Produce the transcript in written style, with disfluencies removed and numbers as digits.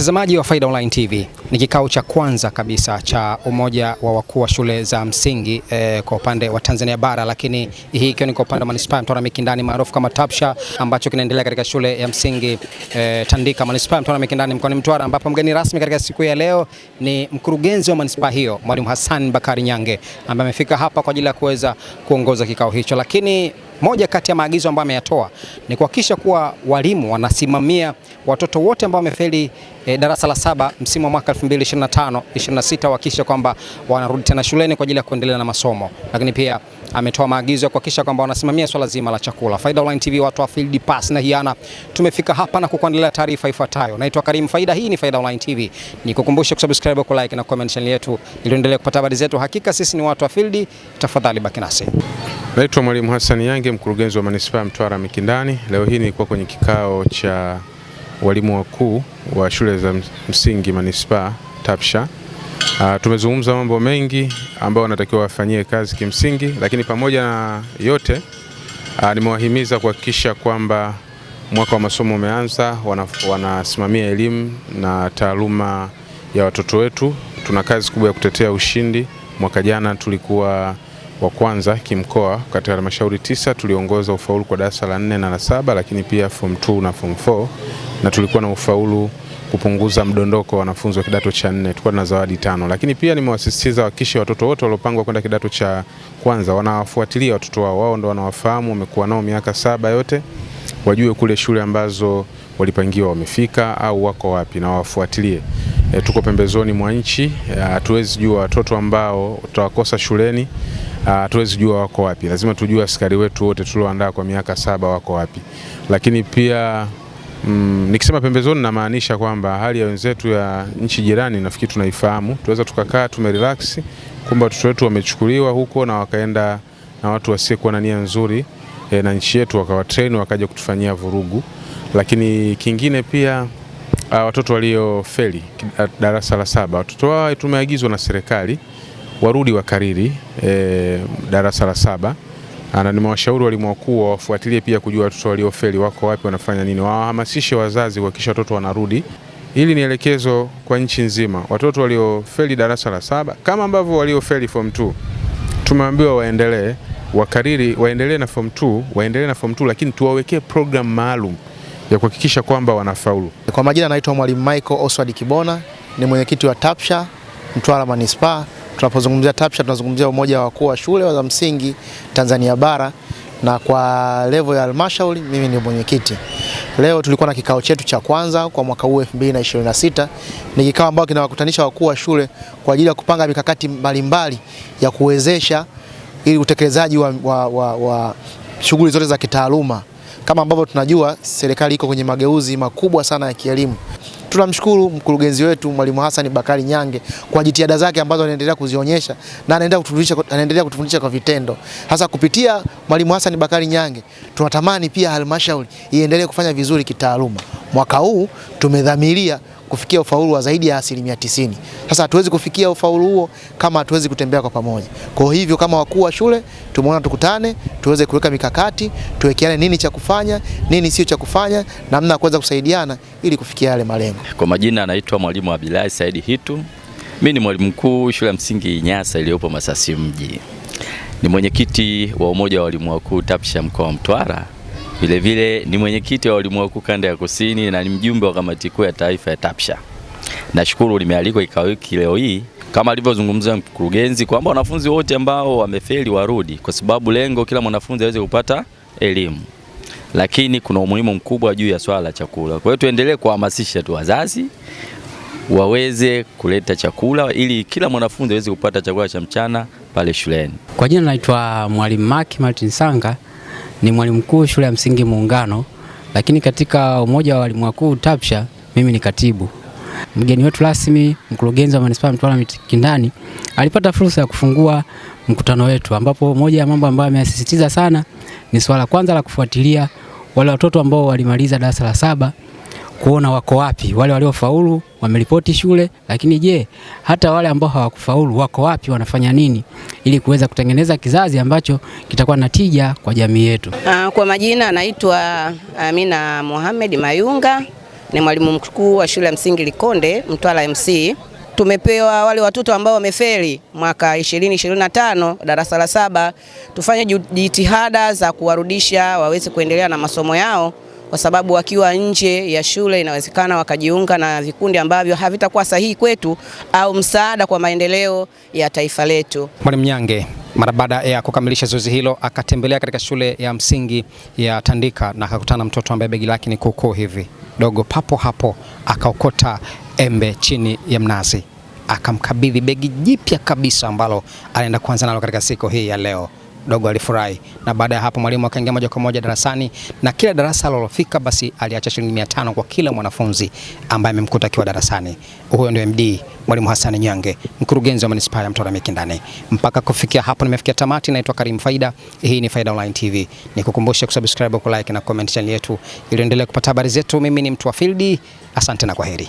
Mtazamaji wa Faida Online TV, ni kikao cha kwanza kabisa cha umoja wa wakuu wa shule za msingi kwa upande wa Tanzania bara, lakini hii ikiwa ni kwa upande wa manispaa ya Mtwara Mikindani maarufu kama TAPSHA, ambacho kinaendelea katika shule ya msingi Tandika manispaa ya Mtwara Mikindani mkoani Mtwara, ambapo mgeni rasmi katika siku ya leo ni mkurugenzi wa manispaa hiyo Mwalimu Hassan Bakari Nyange, ambaye amefika hapa kwa ajili ya kuweza kuongoza kikao hicho. Lakini moja kati ya maagizo ambayo ameyatoa ni kuhakikisha kuwa walimu wanasimamia watoto wote ambao wamefeli darasa la 7 msimu wa mwaka 2025-26, kuhakikisha kwamba wanarudi tena shuleni kwa ajili ya kuendelea na masomo. Lakini pia ametoa maagizo ya kuhakikisha kwamba wanasimamia swala zima la chakula. Faida Online TV, watu wa Field Pass na hiana, tumefika hapa na kukuandalia taarifa ifuatayo. Naitwa Karim Faida, hii ni Faida Online TV. Nikukumbusha kusubscribe, ku like na comment channel yetu ili uendelee kupata habari zetu. Hakika sisi ni watu wa Field, tafadhali baki nasi. Naitwa Mwalimu Hassan Nyange, mkurugenzi wa manispaa Mtwara Mikindani. Leo hii nilikuwa kwenye kikao cha walimu wakuu wa shule za msingi manispaa TAPSHA. Tumezungumza mambo mengi ambayo wanatakiwa wafanyie kazi kimsingi, lakini pamoja na yote nimewahimiza kuhakikisha kwamba mwaka wa masomo umeanza, wanasimamia elimu na taaluma ya watoto wetu. Tuna kazi kubwa ya kutetea ushindi. Mwaka jana tulikuwa wa kwanza kimkoa katika halmashauri 9, tuliongoza ufaulu kwa darasa la 4 na la 7, lakini pia form 2 na form 4, na tulikuwa na ufaulu kupunguza mdondoko wa wanafunzi wa kidato cha 4, tulikuwa na zawadi 5. Lakini pia nimewasisitiza hakikisha watoto wote waliopangwa kwenda kidato cha kwanza wanawafuatilia watoto wao ndio wanawafahamu, wamekuwa nao miaka 7 yote, wajue kule shule ambazo walipangiwa wamefika au wako wapi na wafuatilie. Tuko pembezoni mwa nchi, hatuwezi jua watoto ambao tutawakosa shuleni, hatuwezi jua wako wapi. Lazima tujue askari wetu wote tulioandaa kwa miaka 7 wako wapi. Lakini pia nikisema pembezoni namaanisha kwamba hali ya wenzetu ya nchi jirani nafikiri tunaifahamu. Tuweza tukakaa tumerelax kwamba watoto wetu wamechukuliwa huko na wakaenda na watu wasiokuwa na nia nzuri na nchi yetu, wakawatrain wakaja kutufanyia vurugu. Lakini kingine pia watoto waliofeli darasa la 7, watoto wao tumeagizwa na serikali warudi wakariri darasa la 7. Na nimewashauri walimu wakuu wafuatilie pia kujua watoto waliofeli wako wapi, wanafanya nini, wahamasishe wazazi kuhakikisha watoto wanarudi. Hili ni elekezo kwa nchi nzima. Watoto waliofeli darasa la 7 kama ambavyo waliofeli form 2 tumeambiwa waendelee wakariri, waendelee na form 2, waendelee na form 2, lakini tuwawekee program maalum ya kuhakikisha kwamba wanafaulu. Kwa majina naitwa Mwalimu Michael Oswald Kibona, ni mwenyekiti wa TAPSHA Mtwara Manispaa. Tunapozungumzia TAPSHA tunazungumzia umoja wa wakuu wa shule za msingi Tanzania bara, na kwa level ya halmashauri mimi ni mwenyekiti. Leo tulikuwa na kikao chetu cha kwanza kwa mwaka huu 2026. Ni kikao ambao kinawakutanisha wakuu wa shule kwa ajili ya kupanga mikakati mbalimbali ya kuwezesha ili utekelezaji wa shughuli zote za kitaaluma. Kama ambavyo tunajua serikali iko kwenye mageuzi makubwa sana ya kielimu. Tunamshukuru mkurugenzi wetu Mwalimu Hassan Bakari Nyange kwa jitihada zake ambazo anaendelea kuzionyesha na anaendelea kutufundisha kwa vitendo. Hasa kupitia Mwalimu Hassan Bakari Nyange tunatamani pia halmashauri iendelee kufanya vizuri kitaaluma. Mwaka huu tumedhamiria kufikia ufaulu wa zaidi ya 90%. Sasa hatuwezi kufikia ufaulu huo kama hatuwezi kutembea kwa pamoja. Kwa hivyo kama wakuu wa shule tumeona tukutane, tuweze kuweka mikakati, tuwekeane nini cha kufanya, nini sio cha kufanya, namna ya kuweza kusaidiana ili kufikia yale malengo. Kwa majina anaitwa Mwalimu Abilai Saidi Hitu. Mimi ni mwalimu mkuu shule ya msingi Nyasa iliyopo Masasi mji. Ni mwenyekiti wa umoja wa walimu wakuu TAPSHA mkoa wa Mtwara. Vile vile ni mwenyekiti wa walimu wakuu kanda ya Kusini na ni mjumbe wa kamati kuu ya taifa ya TAPSHA. Nashukuru nimealikwa kikao hiki leo hii kama alivyozungumza mkurugenzi kwamba wanafunzi wote ambao wamefeli warudi, kwa sababu lengo kila mwanafunzi aweze kupata elimu. Lakini kuna umuhimu mkubwa juu ya swala la chakula. Kwa hiyo tuendelee kuhamasisha tu wazazi waweze kuleta chakula ili kila mwanafunzi aweze kupata chakula cha mchana pale shuleni. Kwa jina naitwa Mwalimu Maki Martin Sanga, ni mwalimu mkuu shule ya msingi Muungano, lakini katika umoja wa walimu wakuu TAPSHA mimi ni katibu. Mgeni wetu rasmi mkurugenzi wa manispaa Mtwara Mikindani alipata fursa ya kufungua mkutano wetu, ambapo moja ya mambo ambayo amesisitiza sana ni swala kwanza la kufuatilia wale watoto ambao walimaliza darasa la 7, kuona wako wapi, wale waliofaulu wameripoti shule, lakini je, hata wale ambao hawakufaulu wako wapi, wanafanya nini, ili kuweza kutengeneza kizazi ambacho kitakuwa na tija kwa jamii yetu. Kwa majina anaitwa Amina Mohamed Mayunga, ni mwalimu mkuu wa shule ya msingi Likonde Mtwara MC. Tumepewa wale watoto ambao wamefeli mwaka 2025 darasa la 7 tufanye jitihada za kuwarudisha waweze kuendelea na masomo yao, kwa sababu wakiwa nje ya shule inawezekana wakajiunga na vikundi ambavyo havitakuwa sahihi kwetu au msaada kwa maendeleo ya taifa letu. Mwalimu Nyange mara baada ya kukamilisha zoezi hilo akatembelea katika shule ya msingi ya Tandika na akakutana mtoto ambaye begi lake ni kuukuu hivi dogo. Papo hapo akaokota embe chini ya mnazi, akamkabidhi begi jipya kabisa ambalo anaenda kuanza nalo katika siku hii ya leo. Dogo alifurahi, na baada ya hapo mwalimu akaingia moja kwa moja darasani, na kila darasa alilofika basi aliacha shilingi 500 kwa kila mwanafunzi ambaye amemkuta akiwa darasani. Huyo ndio MD Mwalimu Hassan Nyange, mkurugenzi wa manispaa ya Mtwara Mikindani. Mpaka kufikia hapo nimefikia tamati. Naitwa Karim Faida, hii ni Faida Online TV. Nikukumbusha kusubscribe, ku like na comment channel yetu ili endelee kupata habari zetu. Mimi ni mtu wa field. Asante na kwaheri.